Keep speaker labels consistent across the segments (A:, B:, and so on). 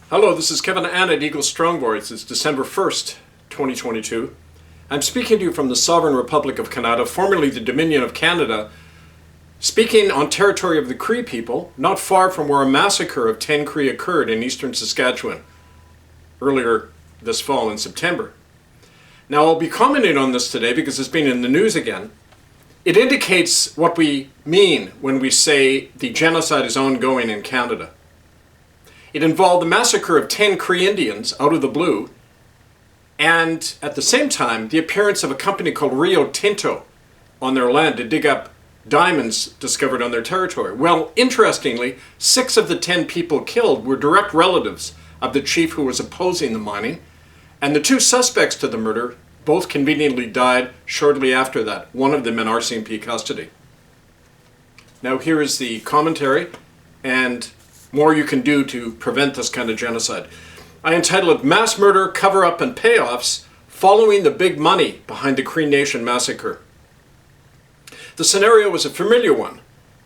A: Hello, this is Kevin Ann at Eagle Strong Voice. It's December 1st, 2022. I'm speaking to you from the Sovereign Republic of Canada, formerly the Dominion of Canada, speaking on territory of the Cree people, not far from where a massacre of 10 Cree occurred in eastern Saskatchewan earlier this fall in September. Now, I'll be commenting on this today because it's been in the news again. It indicates what we mean when we say the genocide is ongoing in Canada. It involved the massacre of 10 Cree Indians out of the blue, and at the same time, the appearance of a company called Rio Tinto on their land to dig up diamonds discovered on their territory. Well, interestingly, 6 of the 10 people killed were direct relatives of the chief who was opposing the mining, and the 2 suspects to the murder both conveniently died shortly after that, one of them in RCMP custody. Now here is the commentary and more you can do to prevent this kind of genocide. I entitled it Mass Murder, Cover-Up and Payoffs Following the Big Money Behind the Cree Nation Massacre. The scenario was a familiar one.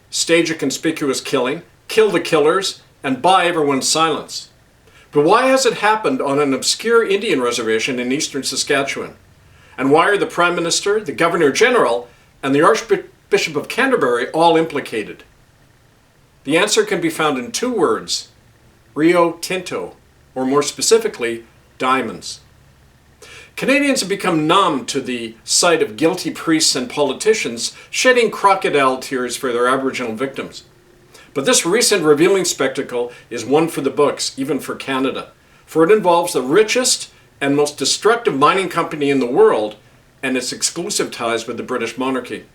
A: Stage a conspicuous killing, kill the killers, and buy everyone's silence. But why has it happened on an obscure Indian reservation in eastern Saskatchewan? And why are the Prime Minister, the Governor General, and the Archbishop of Canterbury all implicated? The answer can be found in 2 words: Rio Tinto, or more specifically, diamonds. Canadians have become numb to the sight of guilty priests and politicians shedding crocodile tears for their Aboriginal victims. But this recent revealing spectacle is one for the books, even for Canada, for it involves the richest and most destructive mining company in the world and its exclusive ties with the British monarchy.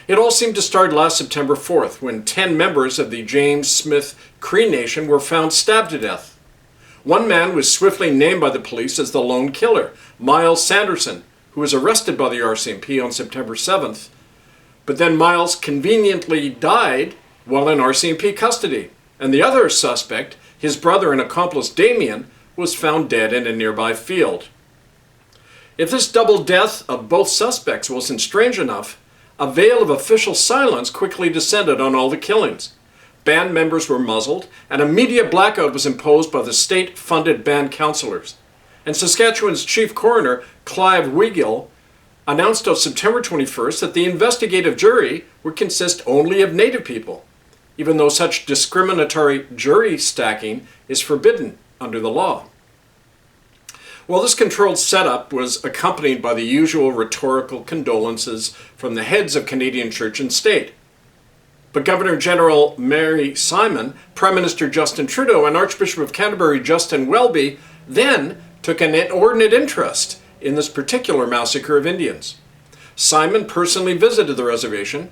A: It all seemed to start last September 4th when 10 members of the James Smith Cree Nation were found stabbed to death. One man was swiftly named by the police as the lone killer, Miles Sanderson, who was arrested by the RCMP on September 7th. But then Miles conveniently died while in RCMP custody, and the other suspect, his brother and accomplice Damien, was found dead in a nearby field. If this double death of both suspects wasn't strange enough, a veil of official silence quickly descended on all the killings. Band members were muzzled, and a media blackout was imposed by the state-funded band councillors. And Saskatchewan's chief coroner, Clive Weigel, announced on September 21st that the investigative jury would consist only of Native people, even though such discriminatory jury stacking is forbidden under the law. Well, this controlled setup was accompanied by the usual rhetorical condolences from the heads of Canadian church and state. But Governor General Mary Simon, Prime Minister Justin Trudeau, and Archbishop of Canterbury Justin Welby then took an inordinate interest in this particular massacre of Indians. Simon personally visited the reservation,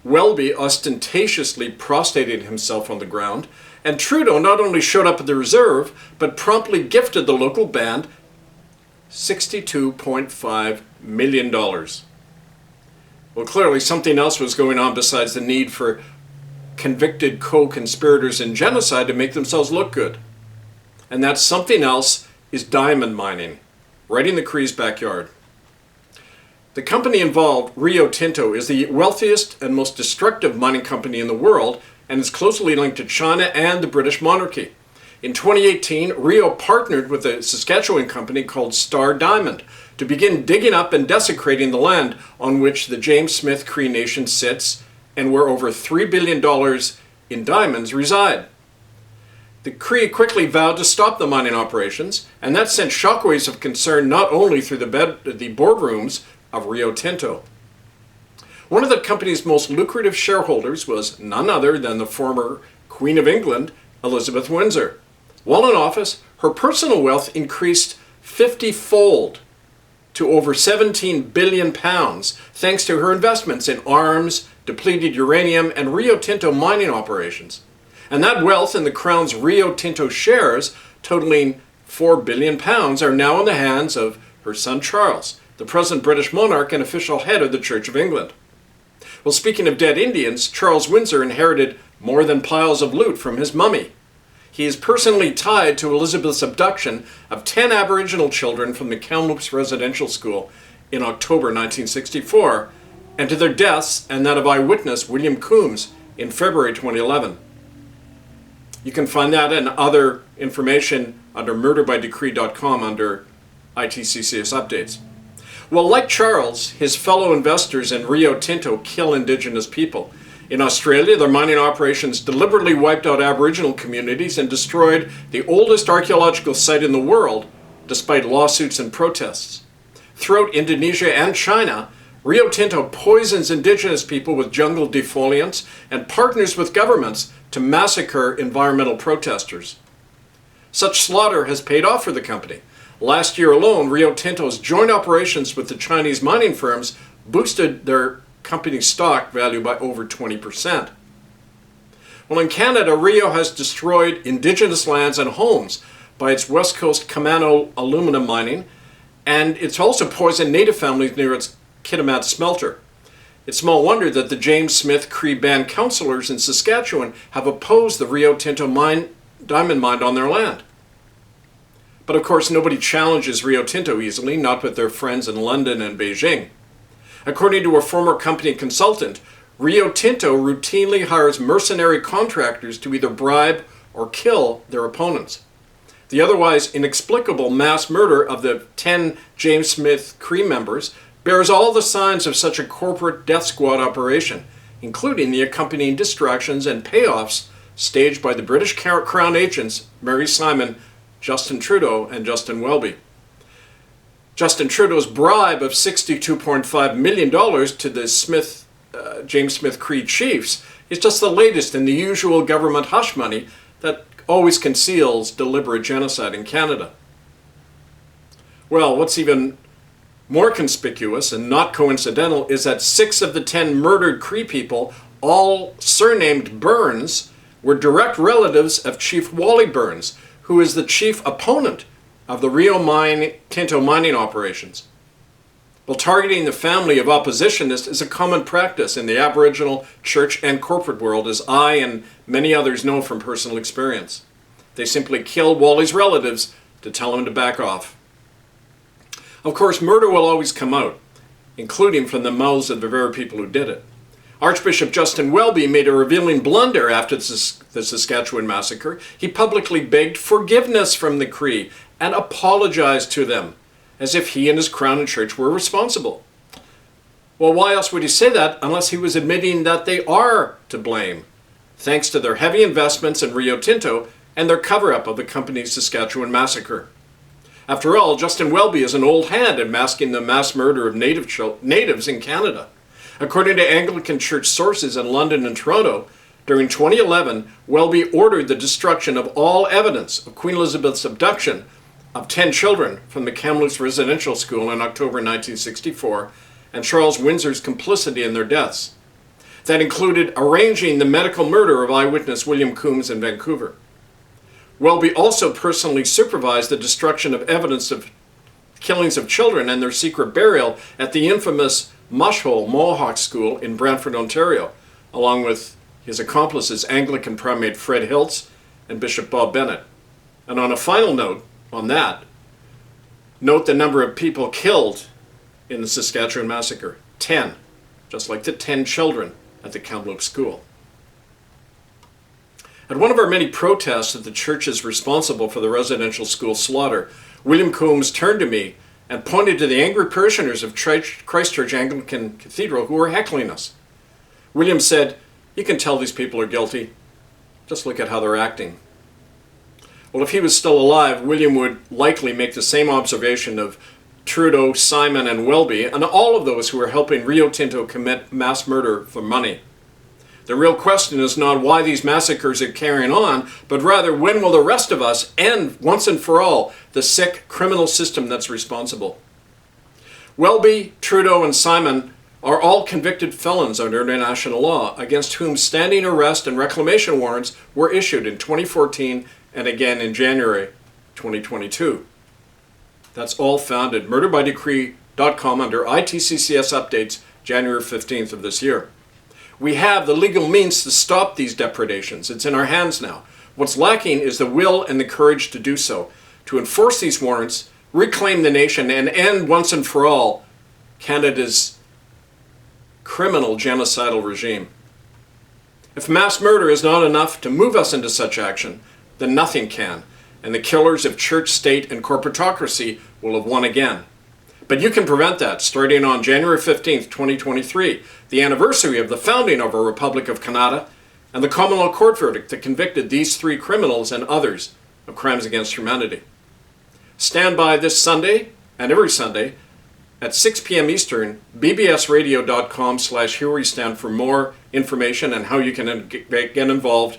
A: Welby ostentatiously prostrated himself on the ground, and Trudeau not only showed up at the reserve, but promptly gifted the local band $62.5 million. Well, clearly something else was going on besides the need for convicted co-conspirators in genocide to make themselves look good. And that something else is diamond mining, right in the Cree's backyard. The company involved, Rio Tinto, is the wealthiest and most destructive mining company in the world and is closely linked to China and the British monarchy. In 2018, Rio partnered with a Saskatchewan company called Star Diamond to begin digging up and desecrating the land on which the James Smith Cree Nation sits and where over $3 billion in diamonds reside. The Cree quickly vowed to stop the mining operations, and that sent shockwaves of concern not only through the boardrooms of Rio Tinto. One of the company's most lucrative shareholders was none other than the former Queen of England, Elizabeth Windsor. While in office, her personal wealth increased 50-fold to over £17 billion thanks to her investments in arms, depleted uranium, and Rio Tinto mining operations. And that wealth in the Crown's Rio Tinto shares, totaling £4 billion, are now in the hands of her son Charles, the present British monarch and official head of the Church of England. Well, speaking of dead Indians, Charles Windsor inherited more than piles of loot from his mummy. He is personally tied to Elizabeth's abduction of 10 Aboriginal children from the Kamloops Residential School in October 1964, and to their deaths and that of eyewitness William Coombs in February 2011. You can find that and other information under murderbydecree.com under ITCCS updates. Well, like Charles, his fellow investors in Rio Tinto kill Indigenous people. In Australia, their mining operations deliberately wiped out Aboriginal communities and destroyed the oldest archaeological site in the world, despite lawsuits and protests. Throughout Indonesia and China, Rio Tinto poisons Indigenous people with jungle defoliants and partners with governments to massacre environmental protesters. Such slaughter has paid off for the company. Last year alone, Rio Tinto's joint operations with the Chinese mining firms boosted their company's stock value by over 20%. Well, in Canada, Rio has destroyed Indigenous lands and homes by its West Coast Kamano aluminum mining, and it's also poisoned Native families near its Kitimat smelter. It's small wonder that the James Smith Cree Band councillors in Saskatchewan have opposed the Rio Tinto diamond mine on their land. But of course, nobody challenges Rio Tinto easily, not with their friends in London and Beijing. According to a former company consultant, Rio Tinto routinely hires mercenary contractors to either bribe or kill their opponents. The otherwise inexplicable mass murder of the 10 James Smith Cree members bears all the signs of such a corporate death squad operation, including the accompanying distractions and payoffs staged by the British Crown agents Mary Simon, Justin Trudeau, and Justin Welby. Justin Trudeau's bribe of $62.5 million to the James Smith Cree chiefs is just the latest in the usual government hush money that always conceals deliberate genocide in Canada. Well, what's even more conspicuous and not coincidental is that 6 of the 10 murdered Cree people, all surnamed Burns, were direct relatives of Chief Wally Burns, who is the chief opponent of the Rio Tinto mining operations. Well, targeting the family of oppositionists is a common practice in the Aboriginal, church, and corporate world, as I and many others know from personal experience. They simply kill Wally's relatives to tell him to back off. Of course, murder will always come out, including from the mouths of the very people who did it. Archbishop Justin Welby made a revealing blunder after the Saskatchewan massacre. He publicly begged forgiveness from the Cree and apologized to them, as if he and his crown and church were responsible. Well, why else would he say that unless he was admitting that they are to blame, thanks to their heavy investments in Rio Tinto and their cover-up of the company's Saskatchewan massacre? After all, Justin Welby is an old hand in masking the mass murder of natives in Canada. According to Anglican church sources in London and Toronto, during 2011, Welby ordered the destruction of all evidence of Queen Elizabeth's abduction of 10 children from the Kamloops Residential School in October 1964 and Charles Windsor's complicity in their deaths. That included arranging the medical murder of eyewitness William Coombs in Vancouver. Welby also personally supervised the destruction of evidence of killings of children and their secret burial at the infamous Mushhole Mohawk School in Brantford, Ontario, along with his accomplices Anglican Primate Fred Hiltz and Bishop Bob Bennett. And on a final note on that, note the number of people killed in the Saskatchewan massacre. 10, just like the 10 children at the Kamloops School. At one of our many protests at the churches responsible for the residential school slaughter, William Coombs turned to me and pointed to the angry parishioners of Christchurch Anglican Cathedral who were heckling us. William said, "You can tell these people are guilty. Just look at how they're acting." Well, if he was still alive, William would likely make the same observation of Trudeau, Simon, and Welby, and all of those who were helping Rio Tinto commit mass murder for money. The real question is not why these massacres are carrying on, but rather when will the rest of us end once and for all the sick criminal system that's responsible? Welby, Trudeau, and Simon are all convicted felons under international law, against whom standing arrest and reclamation warrants were issued in 2014 and again in January 2022. That's all found at murderbydecree.com under ITCCS updates January 15th of this year. We have the legal means to stop these depredations. It's in our hands now. What's lacking is the will and the courage to do so, to enforce these warrants, reclaim the nation, and end once and for all Canada's criminal genocidal regime. If mass murder is not enough to move us into such action, then nothing can, and the killers of church, state, and corporatocracy will have won again. But you can prevent that starting on January 15th, 2023, the anniversary of the founding of our Republic of Canada and the common law court verdict that convicted these 3 criminals and others of crimes against humanity. Stand by this Sunday and every Sunday at 6 p.m. Eastern, bbsradio.com/HereWeStand for more information and how you can get involved,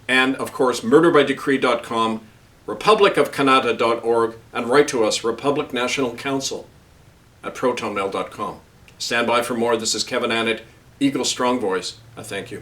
A: and of course murderbydecree.com, republicofcanada.org, and write to us, Republic National Council at protonmail.com. Stand by for more. This is Kevin Annett, Eagle Strong Voice. I thank you.